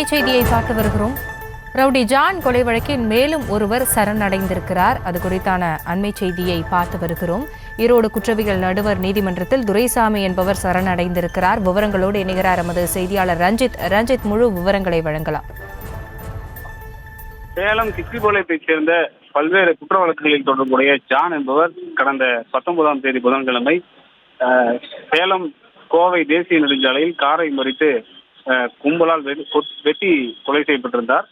அண்மை செய்தியை பார்த்து வருகிறோம். ரவுடி ஜான் கொலை வழக்கில் மேலும் ஒருவர் சரணடைந்திருக்கிறார். அது குறித்தான அண்மை செய்தியை பார்த்து வருகிறோம். ஈரோடு குற்றவியல் நடுவர் நீதிமன்றத்தில் துரைசாமி என்பவர் சரணடைந்திருக்கிறார். விவரங்களோடு இணைகிறார் எமது செய்தியாளர் ரஞ்சித். ரஞ்சித், முழு விவரங்களை வழங்கலாம். சேலம் கிக்கிபாளையத்தைச் சேர்ந்த பல்வேறு குற்ற வழக்குகளில் தொடர்புடைய ஜான் என்பவர் கடந்த 19ஆம் தேதி புதன்கிழமை சேலம் கோவை தேசிய நெடுஞ்சாலையில் காரை மறித்து கும்பலால் வெட்டி கொலை செய்யப்பட்டிருந்தார்.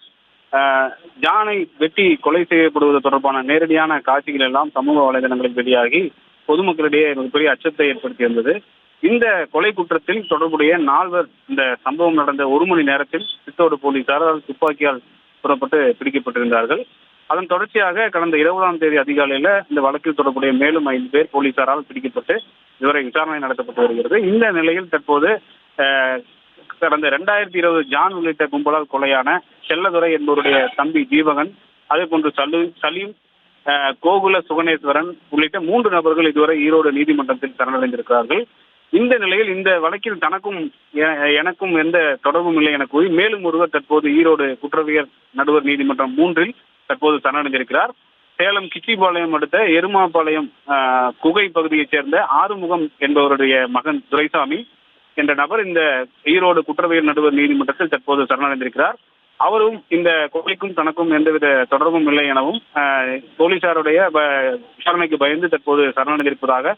ஜானை வெட்டி கொலை செய்யப்படுவது தொடர்பான நேரடியான காட்சிகள் எல்லாம் சமூக வலைதளங்களில் வெளியாகி பொதுமக்களிடையே மிகப்பெரிய அச்சத்தை ஏற்படுத்தியிருந்தது. இந்த கொலை குற்றத்தில் தொடர்புடைய 4 இந்த சம்பவம் நடந்த 1 மணி நேரத்தில் சித்தோடு போலீசாரால் துப்பாக்கியால் புறப்பட்டு பிடிக்கப்பட்டிருந்தார்கள். அதன் தொடர்ச்சியாக கடந்த 20ஆம் தேதி அதிகாலையில் இந்த வழக்கில் தொடர்புடைய மேலும் 5 பேர் போலீசாரால் பிடிக்கப்பட்டு இதுவரை விசாரணை நடத்தப்பட்டு வருகிறது. இந்த நிலையில் தற்போது கடந்த 2020 ஜான் உள்ளிட்ட கும்பலால் கொலையான செல்லதுரை என்பவருடைய தம்பி தீபகன், அதே போன்று சலீம், கோகுல சுகனேஸ்வரன் உள்ளிட்ட 3 நபர்கள் இதுவரை ஈரோடு நீதிமன்றத்தில் சரணடைந்திருக்கிறார்கள். இந்த நிலையில் இந்த வழக்கில் எனக்கும் எந்த தொடர்பும் இல்லை என கூறி மேலும் ஒருவர் தற்போது ஈரோடு குற்றவியல் நடுவர் நீதிமன்றம் 3இல் தற்போது சரணடைந்திருக்கிறார். சேலம் கிச்சிபாளையம் அடுத்த எருமாபாளையம் குகை பகுதியைச் சேர்ந்த ஆறுமுகம் என்பவருடைய மகன் துரைசாமி என்ற நபர் இந்த ஈரோடு குற்றவியல் நடுவர் நீதிமன்றத்தில் தற்போது சரணடைந்திருக்கிறார். அவரும் இந்த கொலைக்கும் தனக்கும் எந்தவித தொடர்பும் இல்லை எனவும் போலீசாருடைய விசாரணைக்கு பயந்து தற்போது சரணடைந்திருப்பதாக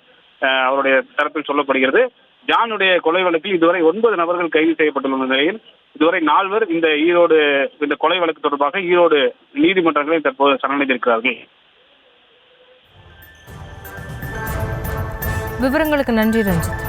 அவருடைய தரப்பில் சொல்லப்படுகிறது. ஜானுடைய கொலை வழக்கில் இதுவரை 9 நபர்கள் கைது செய்யப்பட்டுள்ள நிலையில் இதுவரை 4 இந்த கொலை வழக்கு தொடர்பாக ஈரோடு நீதிமன்றங்களில் தற்போது சரணடைந்திருக்கிறார்கள். விவரங்களுக்கு நன்றி ரஞ்சித்.